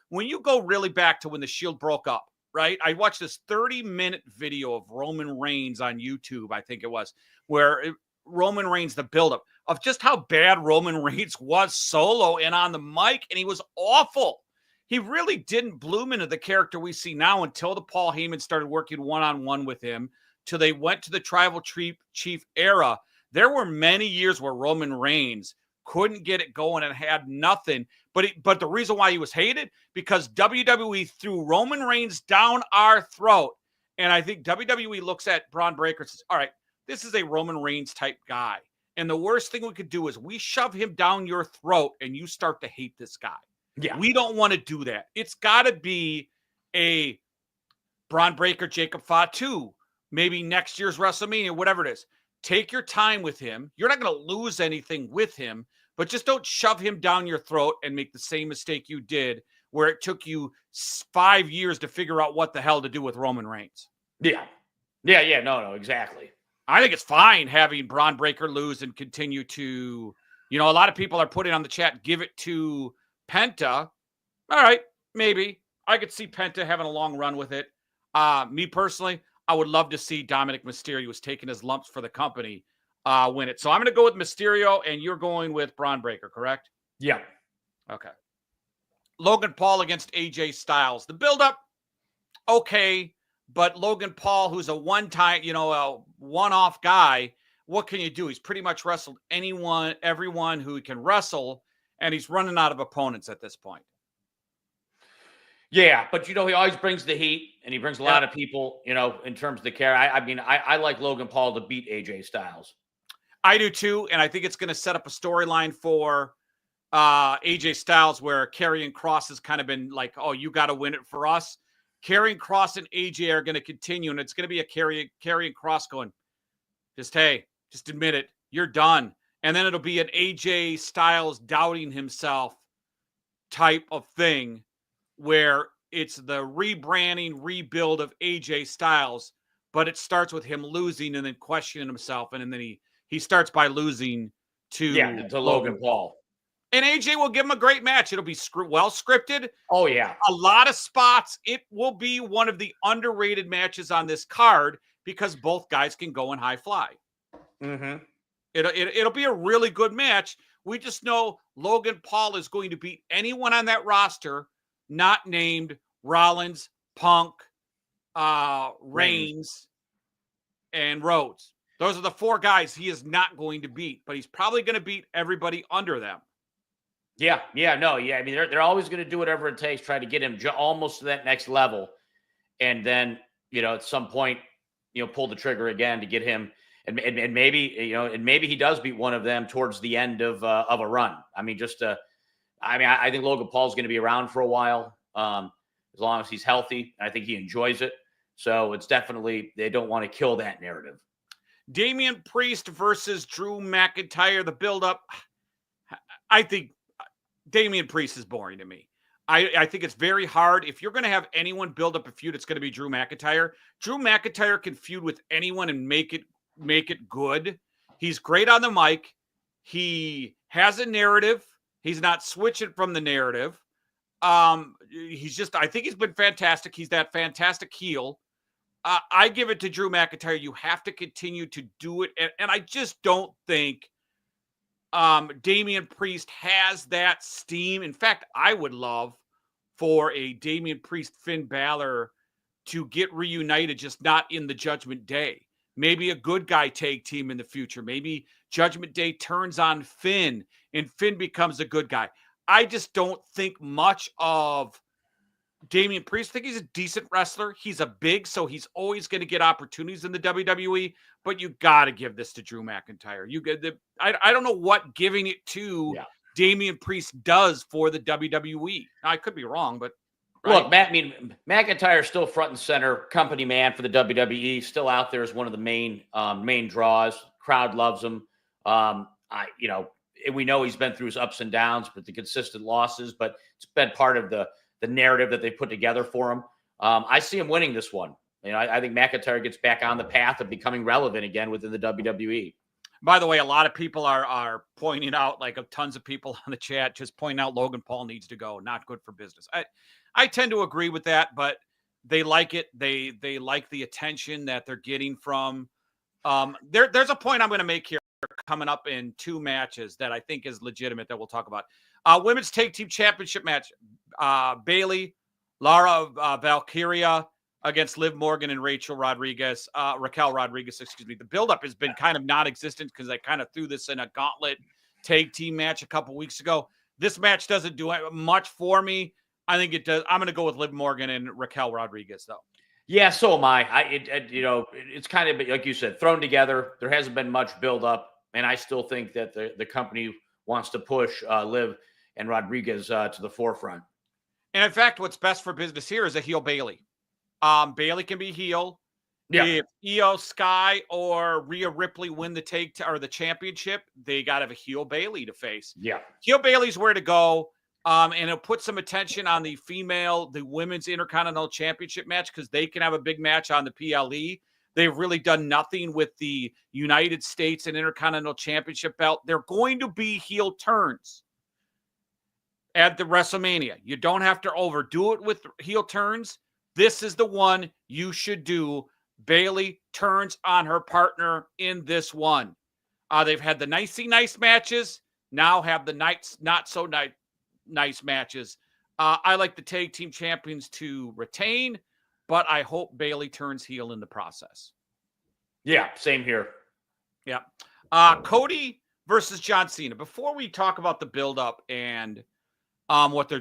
when you go really back to when the Shield broke up, right? I watched this 30-minute video of Roman Reigns on YouTube, I think it was, where Roman Reigns, the buildup of just how bad Roman Reigns was solo and on the mic, and he was awful. He really didn't bloom into the character we see now until the Paul Heyman started working one-on-one with him, till they went to the Tribal Chief era. There were many years where Roman Reigns couldn't get it going and had nothing. But the reason why he was hated, because WWE threw Roman Reigns down our throat And I think WWE looks at Braun Breaker and says, all right, this is a Roman Reigns type guy. And the worst thing we could do is we shove him down your throat and you start to hate this guy. Yeah. We don't want to do that. It's got to be a Braun Breaker, Jacob Fatu, maybe next year's WrestleMania, whatever it is. Take your time with him. You're not going to lose anything with him, but just don't shove him down your throat and make the same mistake you did where it took you 5 years to figure out what the hell to do with Roman Reigns. Yeah. No, exactly. I think it's fine having Braun Breaker lose and continue to, a lot of people are putting on the chat, give it to Penta. All right, maybe. I could see Penta having a long run with it. Me personally, I would love to see Dominic Mysterio, who's taking his lumps for the company, win it. So I'm going to go with Mysterio, and you're going with Braun Breaker, correct? Yeah. Okay. Logan Paul against AJ Styles. The buildup, okay. But Logan Paul, who's a one-time, a one-off guy, what can you do? He's pretty much wrestled everyone who he can wrestle, and he's running out of opponents at this point. Yeah, but he always brings the heat, and he brings a lot of people, in terms of the care. I like Logan Paul to beat AJ Styles. I do too, and I think it's going to set up a storyline for AJ Styles where Karrion Kross has kind of been like, oh, you got to win it for us. Karrion Kross and AJ are going to continue, and it's going to be a Karrion Kross going, just admit it, you're done. And then it'll be an AJ Styles doubting himself type of thing where it's the rebranding, rebuild of AJ Styles, but it starts with him losing and then questioning himself, and then he starts by losing to Logan Paul. And AJ will give him a great match. It'll be well scripted. Oh, yeah. A lot of spots. It will be one of the underrated matches on this card because both guys can go in high fly. Mm-hmm. It'll be a really good match. We just know Logan Paul is going to beat anyone on that roster not named Rollins, Punk, Reigns, and Rhodes. Those are the 4 guys he is not going to beat, but he's probably going to beat everybody under them. Yeah. I mean, they're always going to do whatever it takes, try to get him almost to that next level. And then, at some point, pull the trigger again to get him. And maybe he does beat one of them towards the end of a run. I mean, I think Logan Paul's going to be around for a while, as long as he's healthy. I think he enjoys it. So it's definitely, they don't want to kill that narrative. Damian Priest versus Drew McIntyre, the buildup. I think Damian Priest is boring to me. I think it's very hard. If you're going to have anyone build up a feud, it's going to be Drew McIntyre. Drew McIntyre can feud with anyone and make it good. He's great on the mic. He has a narrative. He's not switching from the narrative. I think he's been fantastic. He's that fantastic heel. I give it to Drew McIntyre. You have to continue to do it. And I just don't think Damian Priest has that steam. In fact, I would love for a Damian Priest Finn Balor to get reunited, just not in the Judgment Day. Maybe a good guy tag team in the future. Maybe Judgment Day turns on Finn and Finn becomes a good guy. I just don't think much of Damian Priest. I think he's a decent wrestler. He's a big, so he's always going to get opportunities in the WWE, but you got to give this to Drew McIntyre. I don't know what giving it to Damian Priest does for the WWE. I could be wrong, but right. Look, McIntyre's still front and center company man for the WWE, still out there as one of the main draws. Crowd loves him. We know he's been through his ups and downs, but the consistent losses, but it's been part of the narrative that they put together for him. I see him winning this one. I think McIntyre gets back on the path of becoming relevant again within the WWE. By the way, a lot of people are pointing out, like tons of people on the chat, just pointing out Logan Paul needs to go. Not good for business. I tend to agree with that, but they like it. They like the attention that they're getting from. There's a point I'm going to make here coming up in 2 matches that I think is legitimate that we'll talk about. Women's Tag Team Championship match. Bayley, Lara Valkyria against Liv Morgan and Raquel Rodriguez. The buildup has been kind of non-existent because I kind of threw this in a gauntlet tag team match a couple weeks ago. This match doesn't do much for me. I think it does. I'm going to go with Liv Morgan and Raquel Rodriguez, though. Yeah, so am I. It's kind of like you said, thrown together. There hasn't been much build up, and I still think that the company wants to push Liv and Rodriguez to the forefront. And in fact, what's best for business here is a heel Bailey. Bailey can be heel. Yeah. If Io Sky or Rhea Ripley win or the championship, they got to have a heel Bailey to face. Yeah. Heel Bailey's where to go. And it'll put some attention on the women's Intercontinental Championship match because they can have a big match on the PLE. They've really done nothing with the United States and Intercontinental Championship belt. They're going to be heel turns at the WrestleMania. You don't have to overdo it with heel turns. This is the one you should do. Bailey turns on her partner in this one. They've had the nice matches. Now have the not so nice matches. I like the tag team champions to retain, but I hope Bailey turns heel in the process. Yeah, same here. Yeah. Cody versus John Cena. Before we talk about the build-up and what they're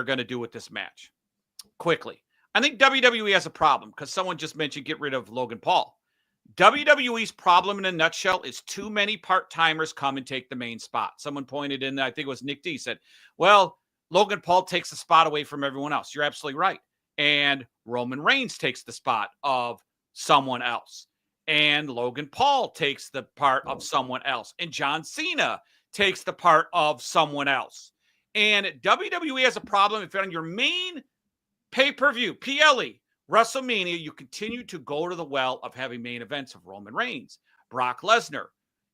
going to do with this match, quickly, I think WWE has a problem because someone just mentioned get rid of Logan Paul. WWE's problem in a nutshell is too many part-timers come and take the main spot. Someone pointed in, I think it was Nick D, said, well, Logan Paul takes the spot away from everyone else. You're absolutely right. And Roman Reigns takes the spot of someone else. And Logan Paul takes the part of someone else. And John Cena takes the part of someone else. And WWE has a problem if on your main pay-per-view, PLE, WrestleMania, you continue to go to the well of having main events of Roman Reigns, Brock Lesnar.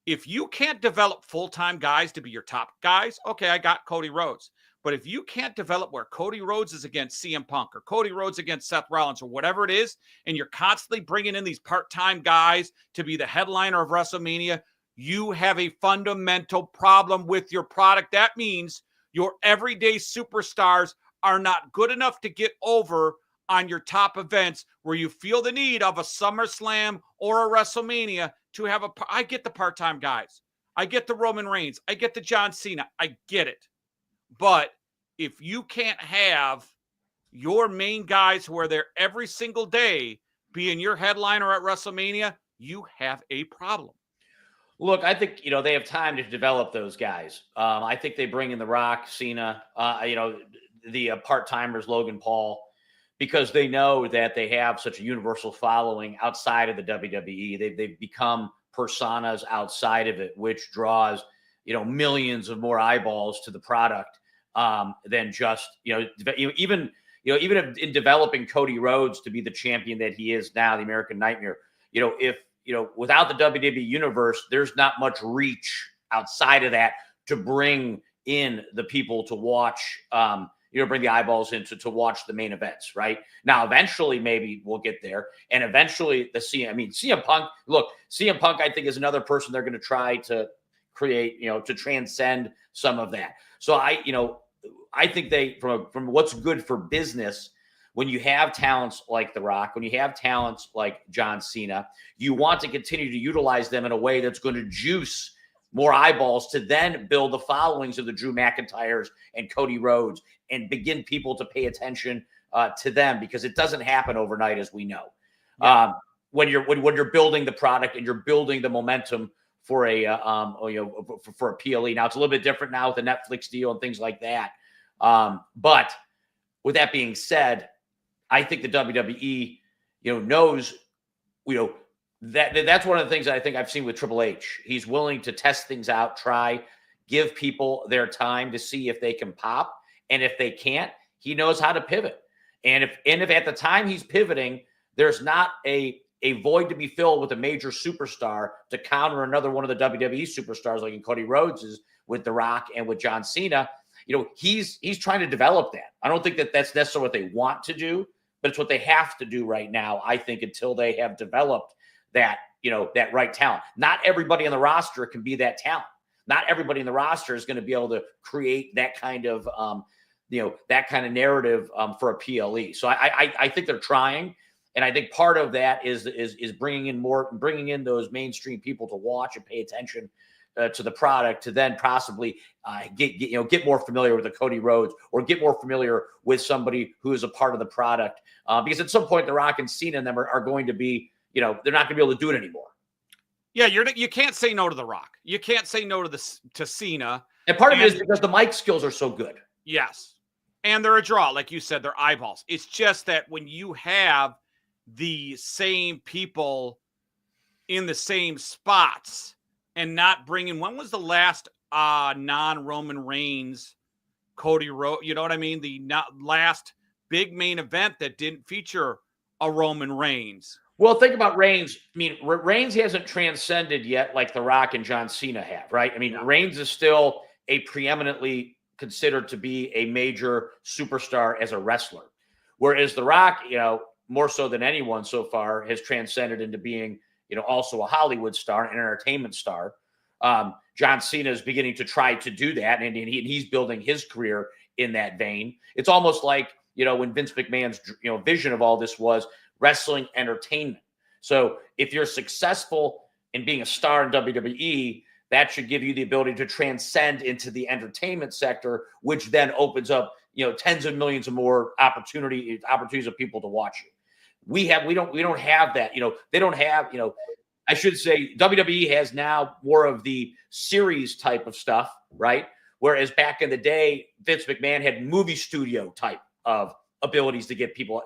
If you can't develop full-time guys to be your top guys, okay, I got Cody Rhodes. But if you can't develop where Cody Rhodes is against CM Punk or Cody Rhodes against Seth Rollins or whatever it is, and you're constantly bringing in these part-time guys to be the headliner of WrestleMania, you have a fundamental problem with your product. That means your everyday superstars are not good enough to get over on your top events where you feel the need of a SummerSlam or a WrestleMania to have I get the part-time guys. I get the Roman Reigns. I get the John Cena. I get it. But if you can't have your main guys who are there every single day being your headliner at WrestleMania, you have a problem. Look, I think, they have time to develop those guys. I think they bring in The Rock, Cena, the part-timers, Logan Paul, because they know that they have such a universal following outside of the WWE. They've become personas outside of it, which draws, millions of more eyeballs to the product than just, even in developing Cody Rhodes to be the champion that he is now, the American Nightmare, if, without the WWE universe, there's not much reach outside of that to bring in the people to watch, bring the eyeballs in to watch the main events, right? Now, eventually, maybe we'll get there. And eventually, CM Punk, CM Punk, I think, is another person they're going to try to create, to transcend some of that. So I think they, from what's good for business, when you have talents like The Rock, when you have talents like John Cena, you want to continue to utilize them in a way that's going to juice more eyeballs to then build the followings of the Drew McIntyres and Cody Rhodes and begin people to pay attention to them, because it doesn't happen overnight, as we know. Yeah. When you're building the product and you're building the momentum for a for a PLE. Now it's a little bit different now with the Netflix deal and things like that. But with that being said, I think the WWE, knows, that's one of the things that I think I've seen with Triple H. He's willing to test things out, give people their time to see if they can pop. And if they can't, he knows how to pivot. And if at the time he's pivoting, there's not a void to be filled with a major superstar to counter another one of the WWE superstars, like in Cody Rhodes is with The Rock and with John Cena, he's trying to develop that. I don't think that that's necessarily what they want to do, but it's what they have to do right now, I think, until they have developed that, that right talent. Not everybody on the roster can be that talent. Not everybody in the roster is going to be able to create that kind of, that kind of narrative for a PLE. So I think they're trying, and I think part of that is bringing in those mainstream people to watch and pay attention to the product to then possibly get more familiar with the Cody Rhodes or get more familiar with somebody who is a part of the product. Because at some point, The Rock and Cena and them are going to be, they're not going to be able to do it anymore. Yeah, you can't say no to The Rock. You can't say no to Cena. And part of it is because the mic skills are so good. Yes. And they're a draw. Like you said, they're eyeballs. It's just that when you have the same people in the same spots and not bringing, when was the last non-Roman Reigns, Cody Rhodes, you know what I mean? The last big main event that didn't feature a Roman Reigns. Well, think about Reigns. I mean, Reigns hasn't transcended yet like The Rock and John Cena have, right? I mean, Reigns is still a preeminently considered to be a major superstar as a wrestler. Whereas The Rock, more so than anyone so far, has transcended into being, also a Hollywood star, an entertainment star. John Cena is beginning to try to do that, and he's building his career in that vein. It's almost like, when Vince McMahon's, vision of all this was wrestling entertainment. So if you're successful in being a star in WWE, that should give you the ability to transcend into the entertainment sector, which then opens up, tens of millions of more opportunities of people to watch you. We don't have that. They don't have, I should say WWE has now more of the series type of stuff, right? Whereas back in the day, Vince McMahon had movie studio type of abilities to get people,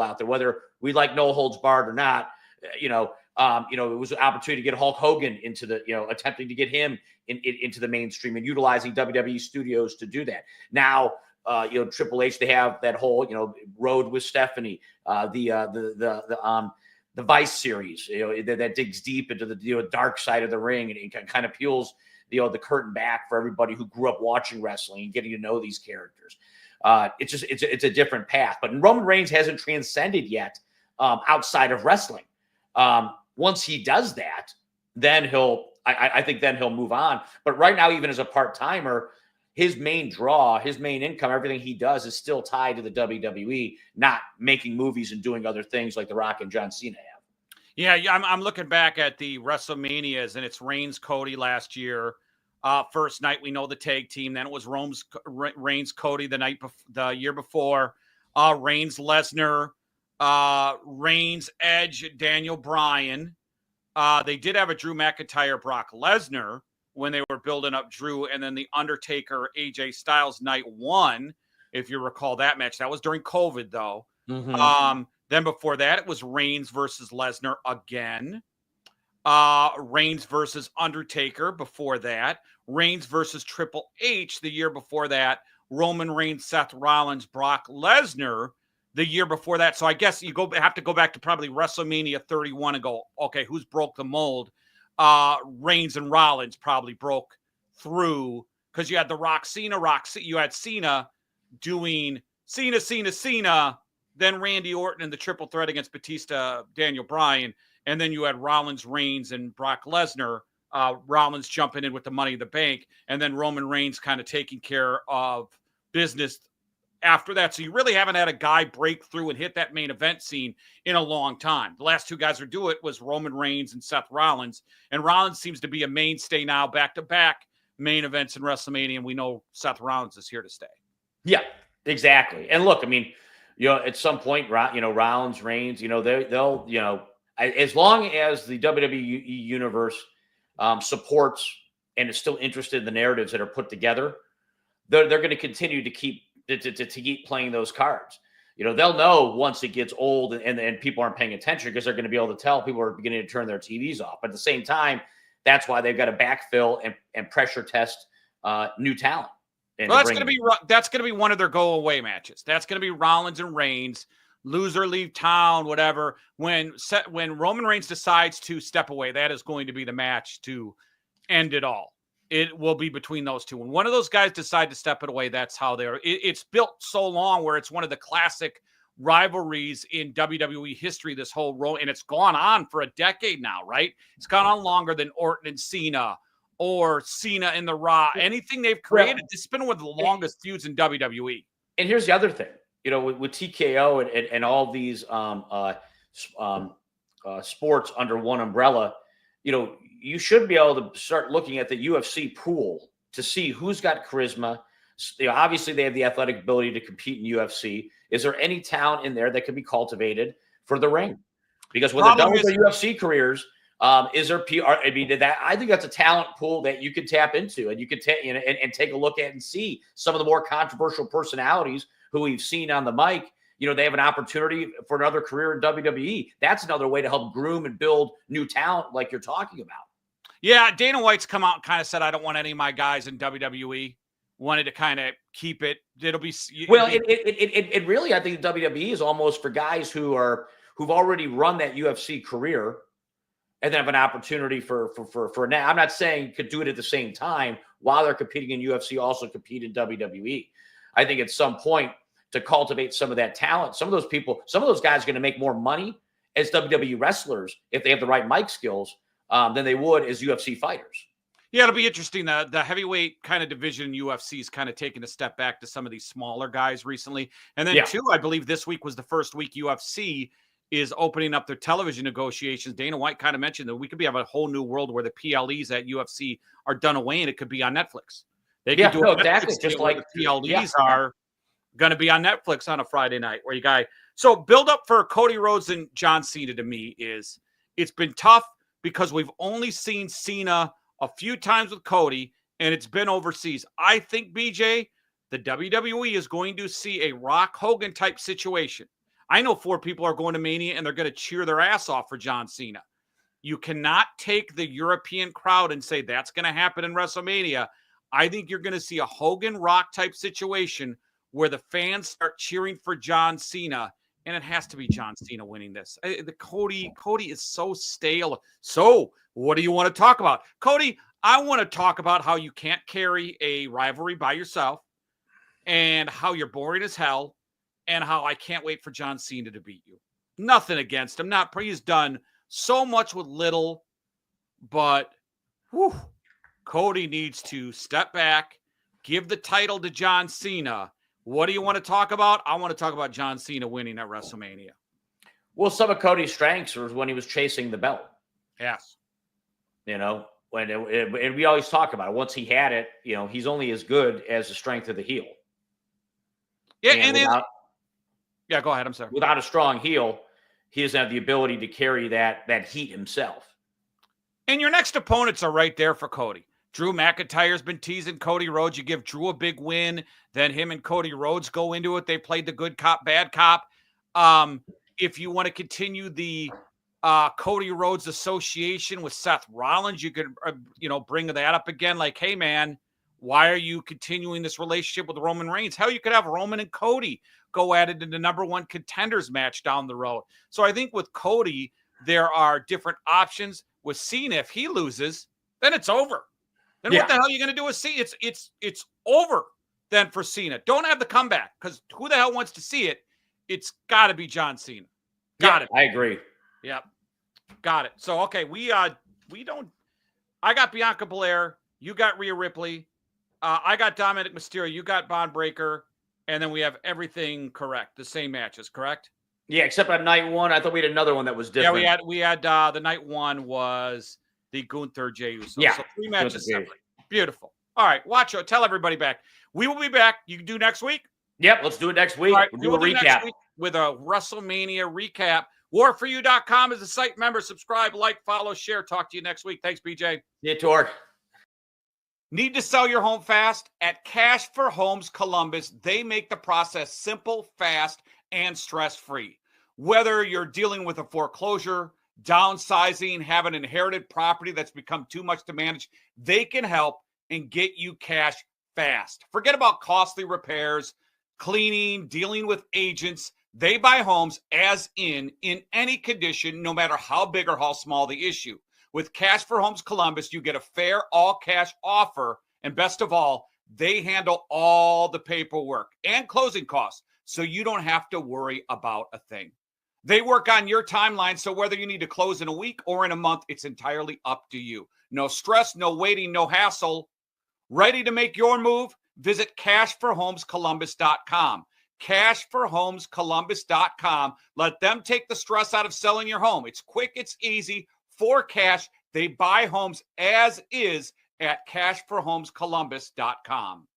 out there, whether we like No Holds Barred or not. It was an opportunity to get Hulk Hogan into the, attempting to get him into the mainstream and utilizing WWE studios to do that. Now, Triple H, they have that whole, road with Stephanie, the Vice series, that digs deep into the dark side of the ring and kind of peels the curtain back for everybody who grew up watching wrestling and getting to know these characters. It's a different path, but Roman Reigns hasn't transcended yet outside of wrestling. Once he does that, then I think he'll move on. But right now, even as a part-timer, his main draw, his main income, everything he does is still tied to the WWE, not making movies and doing other things like The Rock and John Cena have. Yeah, I'm looking back at the WrestleManias, and it's Reigns Cody last year. First night, we know the tag team. Then it was Reigns Cody the year before. Reigns Lesnar, Reigns Edge Daniel Bryan. They did have a Drew McIntyre Brock Lesnar when they were building up Drew, and then the Undertaker AJ Styles night one, if you recall that match. That was during COVID, though. Mm-hmm. Then before that, it was Reigns versus Lesnar again. Reigns versus Undertaker before that. Reigns versus Triple H the year before that. Roman Reigns, Seth Rollins, Brock Lesnar the year before that. So I guess you have to go back to probably WrestleMania 31 and go, okay, who's broke the mold? Reigns and Rollins probably broke through because you had the Rock Cena. You had Cena doing Cena, then Randy Orton in the triple threat against Batista, Daniel Bryan, and then you had Rollins, Reigns, and Brock Lesnar. Rollins jumping in with the Money in the Bank, and then Roman Reigns kind of taking care of business after that. So you really haven't had a guy break through and hit that main event scene in a long time. The last two guys who do it was Roman Reigns and Seth Rollins, and Rollins seems to be a mainstay now, back-to-back main events in WrestleMania, and we know Seth Rollins is here to stay. Yeah, exactly. And look, I mean, at some point, Rollins, Reigns, they'll, as long as the WWE universe supports and is still interested in the narratives that are put together, they're going to continue to keep playing those cards. They'll know once it gets old and people aren't paying attention because they're going to be able to tell people are beginning to turn their TVs off. But at the same time, that's why they've got to backfill and pressure test new talent. Well, that's going to be one of their go away matches. That's going to be Rollins and Reigns, loser leave town, whatever. When Roman Reigns decides to step away, that is going to be the match to end it all. It will be between those two. When one of those guys decide to step it away, that's how they're. It's built so long where it's one of the classic rivalries in WWE history. This whole role, and it's gone on for a decade now, right? It's gone on longer than Orton and Cena. Or Cena and The Raw, anything they've created, it's been one of the longest feuds in WWE. And here's the other thing, with TKO and all these sports under one umbrella, you should be able to start looking at the UFC pool to see who's got charisma. Obviously, they have the athletic ability to compete in UFC. Is there any talent in there that can be cultivated for the ring? Because when they're done with their UFC careers, is there PR? I mean, I think that's a talent pool that you could tap into, and you could and take a look at and see some of the more controversial personalities who we've seen on the mic. They have an opportunity for another career in WWE. That's another way to help groom and build new talent, like you're talking about. Yeah, Dana White's come out and kind of said, I don't want any of my guys in WWE. Wanted to kind of keep it. It'll be well. It really, I think the WWE is almost for guys who've already run that UFC career, and then have an opportunity for now. I'm not saying could do it at the same time while they're competing in UFC, also compete in WWE. I think at some point to cultivate some of that talent, some of those people, some of those guys are going to make more money as WWE wrestlers if they have the right mic skills than they would as UFC fighters. Yeah, it'll be interesting. The heavyweight kind of division in UFC is kind of taking a step back to some of these smaller guys recently. And then, too, I believe this week was the first week UFC is opening up their television negotiations. Dana White kind of mentioned that we could have a whole new world where the PLEs at UFC are done away and it could be on Netflix. They could do exactly. Just like the PLEs are going to be on Netflix on a Friday night. So build up for Cody Rhodes and John Cena to me is it's been tough because we've only seen Cena a few times with Cody, and it's been overseas. I think, BJ, the WWE is going to see a Rock Hogan type situation. I know 4 people are going to Mania, and they're going to cheer their ass off for John Cena. You cannot take the European crowd and say that's going to happen in WrestleMania. I think you're going to see a Hogan Rock type situation where the fans start cheering for John Cena, and it has to be John Cena winning this. Cody is so stale. So what do you want to talk about? Cody, I want to talk about how you can't carry a rivalry by yourself and how you're boring as hell and how I can't wait for John Cena to beat you. Nothing against him. He's done so much with little, but Cody needs to step back, give the title to John Cena. What do you want to talk about? I want to talk about John Cena winning at WrestleMania. Well, some of Cody's strengths was when he was chasing the belt. Yes. And we always talk about it. Once he had it, he's only as good as the strength of the heel. Yeah, go ahead. I'm sorry. Without a strong heel, he doesn't have the ability to carry that heat himself. And your next opponents are right there for Cody. Drew McIntyre's been teasing Cody Rhodes. You give Drew a big win, then him and Cody Rhodes go into it. They played the good cop, bad cop. If you want to continue the Cody Rhodes association with Seth Rollins, you could, bring that up again. Like, hey, man, why are you continuing this relationship with Roman Reigns? Hell, you could have Roman and Cody go at it in the #1 contenders match down the road. So I think with Cody, there are different options. With Cena, if he loses, then it's over. Then what the hell are you going to do with Cena? It's over then for Cena. Don't have the comeback because who the hell wants to see it? It's got to be John Cena. Got it. I agree. Yep. Got it. So, okay, we don't – I got Bianca Belair. You got Rhea Ripley. I got Dominic Mysterio. You got Bond Breakker. And then we have everything correct. The same matches, correct? Yeah, except on night 1, I thought we had another one that was different. Yeah, we had the night 1 was the Gunther Jey Uso. Yeah. So 3 matches separate. Beautiful. All right, watch it. Tell everybody back. We will be back. You can do next week? Yep, let's do it next week. Right, we'll do a recap. With a WrestleMania recap. Warforyou.com is the site. Member, subscribe, like, follow, share. Talk to you next week. Thanks, BJ. Yeah, Tor. Need to sell your home fast? At Cash for Homes Columbus, they make the process simple, fast, and stress-free. Whether you're dealing with a foreclosure, downsizing, have an inherited property that's become too much to manage, they can help and get you cash fast. Forget about costly repairs, cleaning, dealing with agents. They buy homes as in any condition, no matter how big or how small the issue. With Cash for Homes Columbus, you get a fair all-cash offer, and best of all, they handle all the paperwork and closing costs, so you don't have to worry about a thing. They work on your timeline, so whether you need to close in a week or in a month, it's entirely up to you. No stress, no waiting, no hassle. Ready to make your move? Visit cashforhomescolumbus.com. Cashforhomescolumbus.com. Let them take the stress out of selling your home. It's quick, it's easy. For cash, They buy homes as is at cashforhomescolumbus.com.